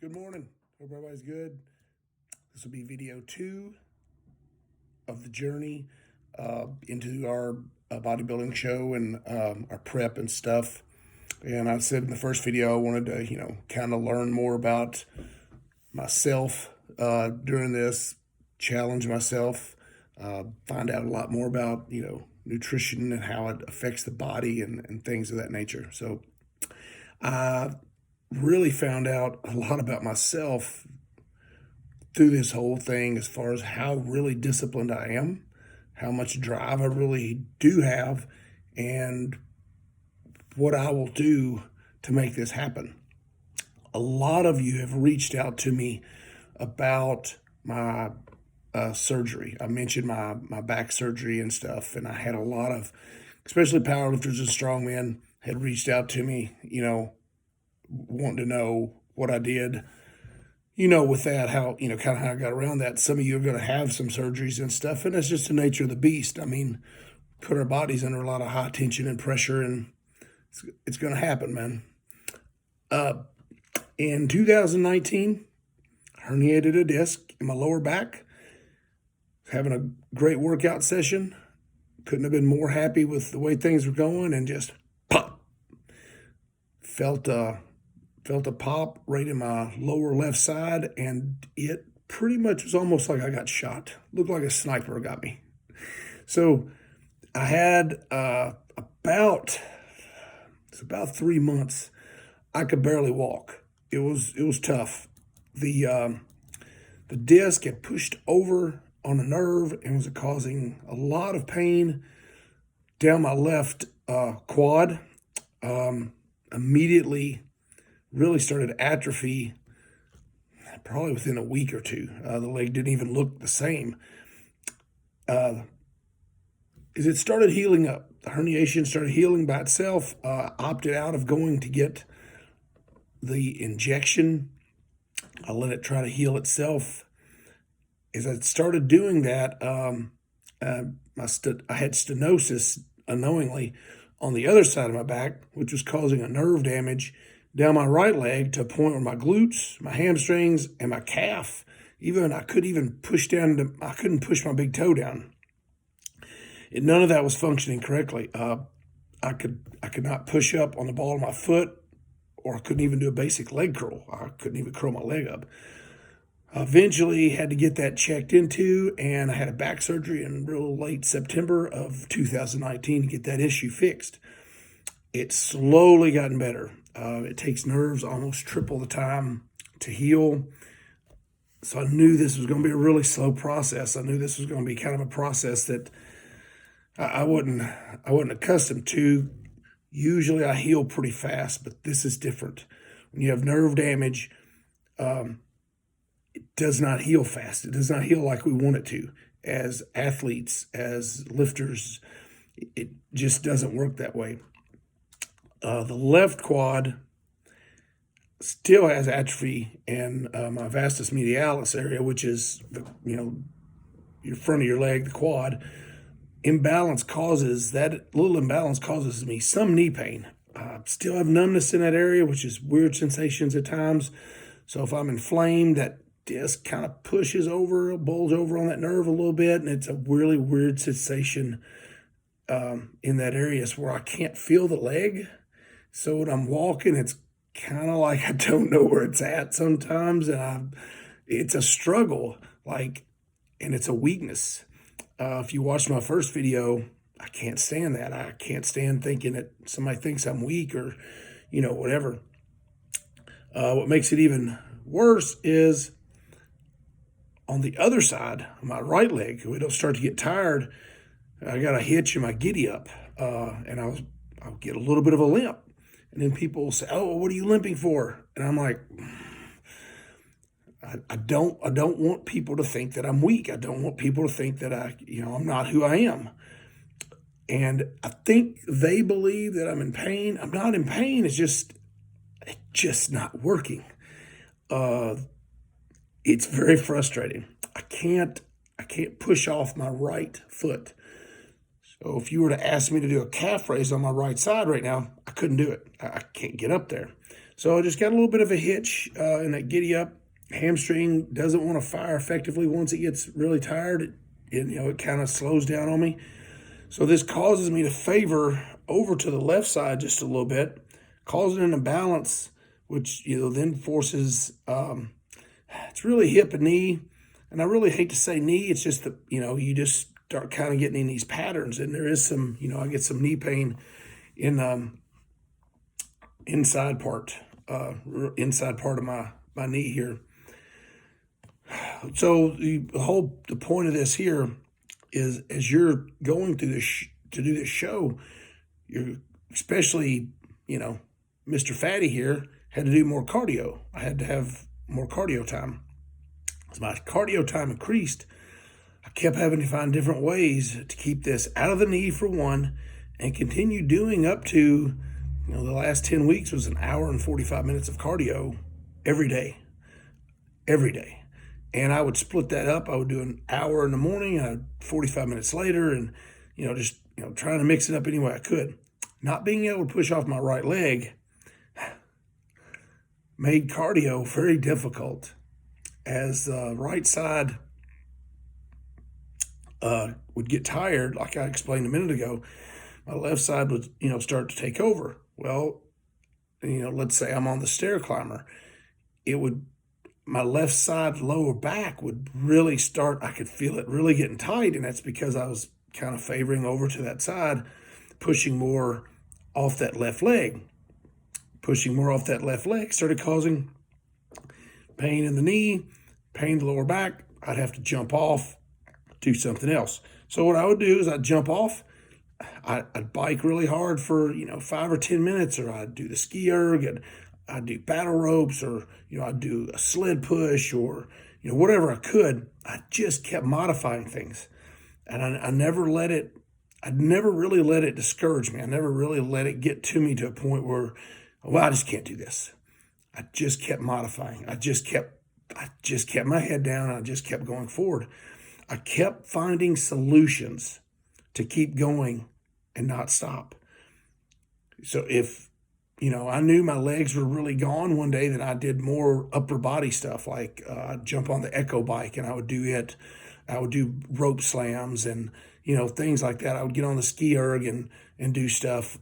Good morning. Hope everybody's good. This will be video 2 of the journey into our bodybuilding show and our prep and stuff. And I said in the first video I wanted to, kind of learn more about myself during this, challenge myself, find out a lot more about, nutrition and how it affects the body and things of that nature. So I really found out a lot about myself through this whole thing as far as how really disciplined I am, how much drive I really do have, and what I will do to make this happen. A lot of you have reached out to me about my surgery. I mentioned my back surgery and stuff, and I had a lot of, especially powerlifters and strongmen, had reached out to me, wanting to know what I did, with that, how, kind of how I got around that. Some of you are going to have some surgeries and stuff, and that's just the nature of the beast. I mean, put our bodies under a lot of high tension and pressure, and it's going to happen, man. In 2019, herniated a disc in my lower back, having a great workout session. Couldn't have been more happy with the way things were going, and just pop. Felt a pop right in my lower left side, and it pretty much was almost like I got shot. Looked like a sniper got me. So I had about 3 months. I could barely walk. It was tough. The disc had pushed over on a nerve and was causing a lot of pain down my left quad. Immediately really started atrophy probably within a week or two. The leg didn't even look the same. As it started healing up, the herniation started healing by itself. Opted out of going to get the injection. I let it try to heal itself. As I started doing that, I had stenosis unknowingly on the other side of my back, which was causing a nerve damage down my right leg to a point where my glutes, my hamstrings, and my calf, I couldn't push my big toe down. And none of that was functioning correctly. I could not push up on the ball of my foot, or I couldn't even do a basic leg curl. I couldn't even curl my leg up. Eventually had to get that checked into, and I had a back surgery in real late September of 2019 to get that issue fixed. It's slowly gotten better. It takes nerves almost triple the time to heal. So I knew this was going to be a really slow process. I knew this was going to be kind of a process that I wasn't accustomed to. Usually I heal pretty fast, but this is different. When you have nerve damage, it does not heal fast. It does not heal like we want it to. As athletes, as lifters, it just doesn't work that way. The left quad still has atrophy in my vastus medialis area, which is your front of your leg, the quad. Little imbalance causes me some knee pain. Still have numbness in that area, which is weird sensations at times. So if I'm inflamed, that disc kind of pushes over, bulges over on that nerve a little bit, and it's a really weird sensation in that area. It's where I can't feel the leg. So when I'm walking, it's kind of like I don't know where it's at sometimes, and it's a struggle, and it's a weakness. If you watched my first video, I can't stand that. I can't stand thinking that somebody thinks I'm weak or, whatever. What makes it even worse is on the other side, my right leg, it'll start to get tired. I got a hitch in my giddy up, and I'll get a little bit of a limp. And then people will say, "Oh, what are you limping for?" And I'm like, I don't want people to think that I'm weak. I don't want people to think that I'm not who I am. And I think they believe that I'm in pain. I'm not in pain. It's just not working. It's very frustrating. I can't push off my right foot. So if you were to ask me to do a calf raise on my right side right now, I couldn't do it. I can't get up there. So I just got a little bit of a hitch in that giddy up. Hamstring doesn't want to fire effectively once it gets really tired. It kind of slows down on me. So this causes me to favor over to the left side just a little bit, causing an imbalance, which then forces it's really hip and knee. And I really hate to say knee. It's just that you just start kind of getting in these patterns, and there is some I get some knee pain in inside part of my knee here. So the point of this here is, as you're going through this to do this show, you're especially Mr. Fatty here had to do more cardio. I had to have more cardio time. As my cardio time increased, I kept having to find different ways to keep this out of the knee for one, and continue doing up to the last 10 weeks was an hour and 45 minutes of cardio every day. And I would split that up. I would do an hour in the morning and 45 minutes later, and just trying to mix it up any way I could. Not being able to push off my right leg made cardio very difficult, as the right side would get tired. Like I explained a minute ago, my left side would start to take over. Well, let's say I'm on the stair climber, my left side lower back would really start, I could feel it really getting tight, and that's because I was kind of favoring over to that side, pushing more off that left leg. Pushing more off that left leg started causing pain in the knee, pain in the lower back. I'd have to jump off, do something else. So what I would do is I'd jump off, I'd bike really hard for 5 or 10 minutes, or I'd do the ski erg, I'd do battle ropes, or I'd do a sled push, or whatever I could. I just kept modifying things, and I never let it. I'd never really let it discourage me. I never really let it get to me to a point where, I just can't do this. I just kept modifying. I just kept my head down, and I just kept going forward. I kept finding solutions to keep going and not stop. So if I knew my legs were really gone one day, then I did more upper body stuff, like I'd jump on the Echo bike and I would do it. I would do rope slams and things like that. I would get on the ski erg and do stuff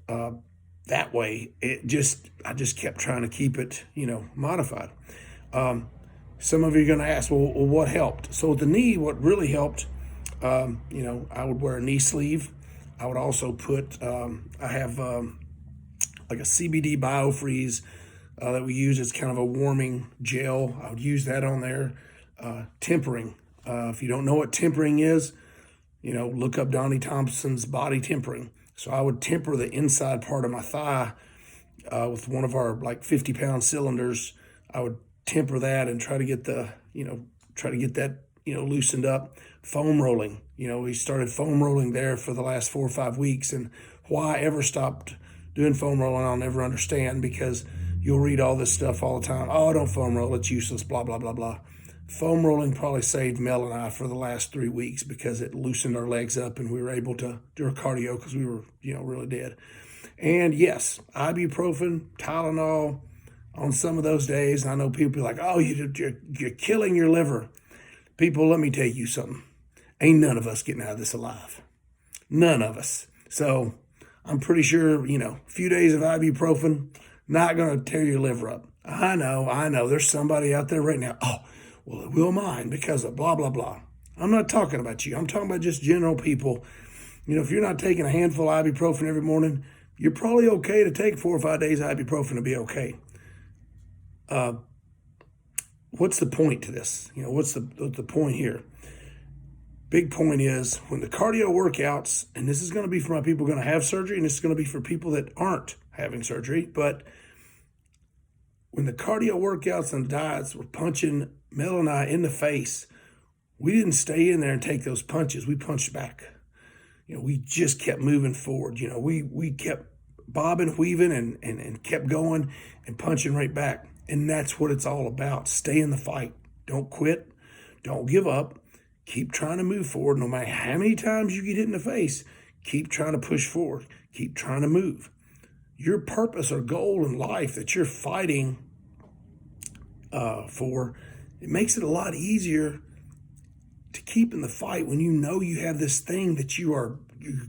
that way. I just kept trying to keep it modified. Some of you are going to ask, well, what helped? So the knee, what really helped, I would wear a knee sleeve. I would also put, I have like a CBD BioFreeze that we use as kind of a warming gel. I would use that on there. Tempering. If you don't know what tempering is, look up Donnie Thompson's body tempering. So I would temper the inside part of my thigh with one of our 50-pound cylinders. I would temper that and try to get that loosened up. Foam rolling. We started foam rolling there for the last 4 or 5 weeks, and why I ever stopped doing foam rolling, I'll never understand, because you'll read all this stuff all the time. Oh, don't foam roll, it's useless, blah, blah, blah, blah. Foam rolling probably saved Mel and I for the last 3 weeks, because it loosened our legs up and we were able to do our cardio because we were, really dead. And yes, ibuprofen, Tylenol on some of those days. And I know people be like, oh, you're killing your liver. People, let me tell you something. Ain't none of us getting out of this alive. None of us. So I'm pretty sure, a few days of ibuprofen, not going to tear your liver up. I know. There's somebody out there right now. Oh, well, it will mine because of blah, blah, blah. I'm not talking about you. I'm talking about just general people. If you're not taking a handful of ibuprofen every morning, you're probably okay to take 4 or 5 days of ibuprofen to be okay. What's the point to this? What's the point here? Big point is, when the cardio workouts, and this is going to be for my people going to have surgery, and this is going to be for people that aren't having surgery, but when the cardio workouts and diets were punching Mel and I in the face, we didn't stay in there and take those punches. We punched back. We just kept moving forward. We kept bobbing, weaving, and kept going and punching right back. And that's what it's all about. Stay in the fight. Don't quit. Don't give up. Keep trying to move forward. No matter how many times you get hit in the face, keep trying to push forward. Keep trying to move. your purpose or goal in life that you're fighting for, it makes it a lot easier to keep in the fight when you know you have this thing that you're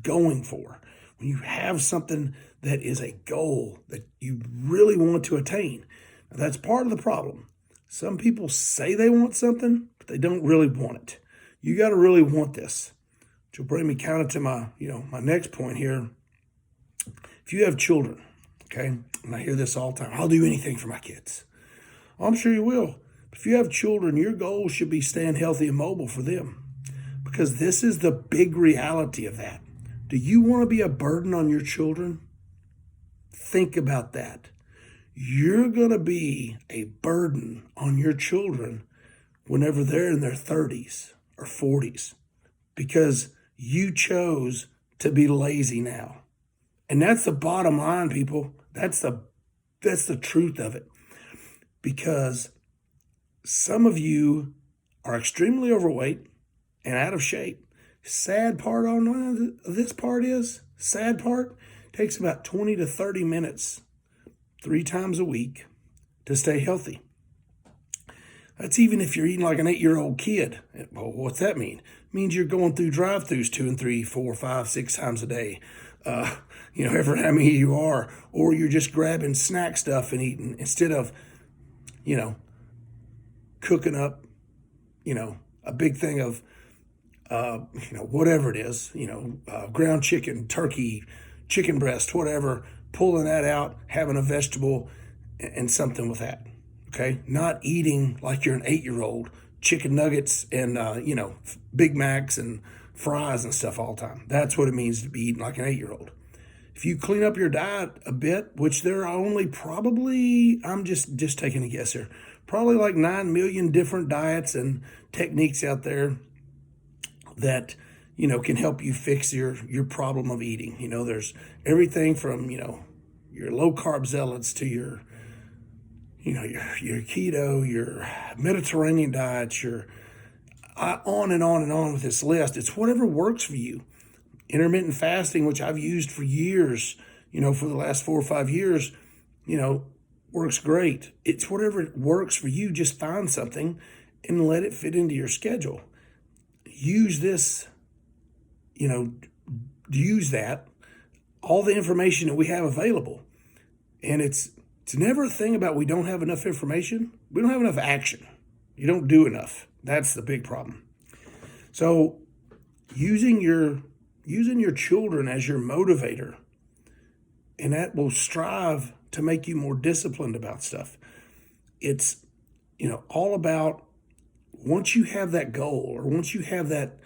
going for. When you have something that is a goal that you really want to attain. Now, that's part of the problem. Some people say they want something, but they don't really want it. You got to really want this. Which will bring me kind of to my next point here. If you have children, okay, and I hear this all the time, I'll do anything for my kids. I'm sure you will. But if you have children, your goal should be staying healthy and mobile for them. Because this is the big reality of that. Do you want to be a burden on your children? Think about that. You're going to be a burden on your children whenever they're in their 30s or 40s because you chose to be lazy now. And that's the bottom line, people. That's the truth of it. Because some of you are extremely overweight and out of shape. Sad part on this part is, takes about 20 to 30 minutes 3 times a week to stay healthy. That's even if you're eating like an 8-year-old kid. Well, what's that mean? It means you're going through drive-thrus 2 and 3, 4, 5, 6 times a day. However how many you are. Or you're just grabbing snack stuff and eating instead of, cooking up, a big thing of, whatever it is, ground chicken, turkey, chicken breast, whatever, pulling that out, having a vegetable and something with that, okay? Not eating like you're an 8-year-old, chicken nuggets and, Big Macs and fries and stuff all the time. That's what it means to be eating like an 8-year-old. If you clean up your diet a bit, which there are only probably, I'm just taking a guess here, probably like 9 million different diets and techniques out there that, can help you fix your problem of eating. There's everything from, your low carb zealots to your keto, your Mediterranean diets, your on and on and on with this list. It's whatever works for you. Intermittent fasting, which I've used for years, for the last 4 or 5 years, works great. It's whatever works for you. Just find something and let it fit into your schedule. Use this, use that, all the information that we have available. And it's never a thing about we don't have enough information. We don't have enough action. You don't do enough. That's the big problem. So using your children as your motivator, and that will strive to make you more disciplined about stuff. It's, all about once you have that goal or once you have that,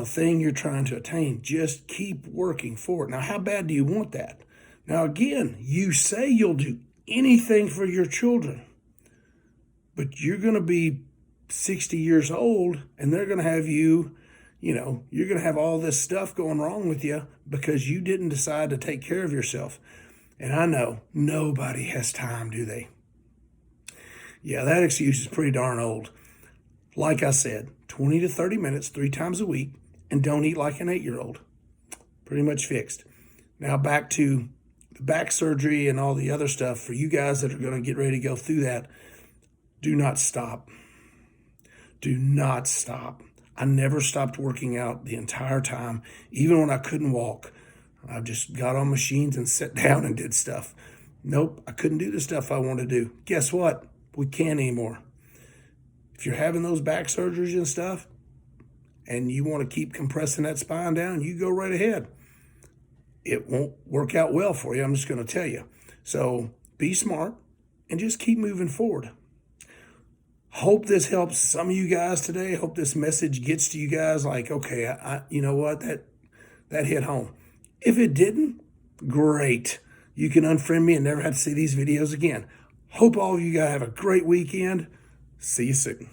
thing you're trying to attain, just keep working for it. Now, how bad do you want that? Now, again, you say you'll do anything for your children, but you're going to be 60 years old and they're going to have you, you're going to have all this stuff going wrong with you because you didn't decide to take care of yourself. And I know nobody has time, do they? Yeah, that excuse is pretty darn old. Like I said, 20 to 30 minutes 3 times a week, and don't eat like an 8-year-old. Pretty much fixed. Now back to the back surgery and all the other stuff. For you guys that are going to get ready to go through that, do not stop. Do not stop. I never stopped working out the entire time, even when I couldn't walk. I just got on machines and sat down and did stuff. Nope, I couldn't do the stuff I wanted to do. Guess what? We can't anymore. If you're having those back surgeries and stuff, and you want to keep compressing that spine down, you go right ahead. It won't work out well for you, I'm just going to tell you. So be smart and just keep moving forward. Hope this helps some of you guys today. Hope this message gets to you guys like, okay, I you know what, that hit home. If it didn't, great. You can unfriend me and never have to see these videos again. Hope all of you guys have a great weekend. See you soon.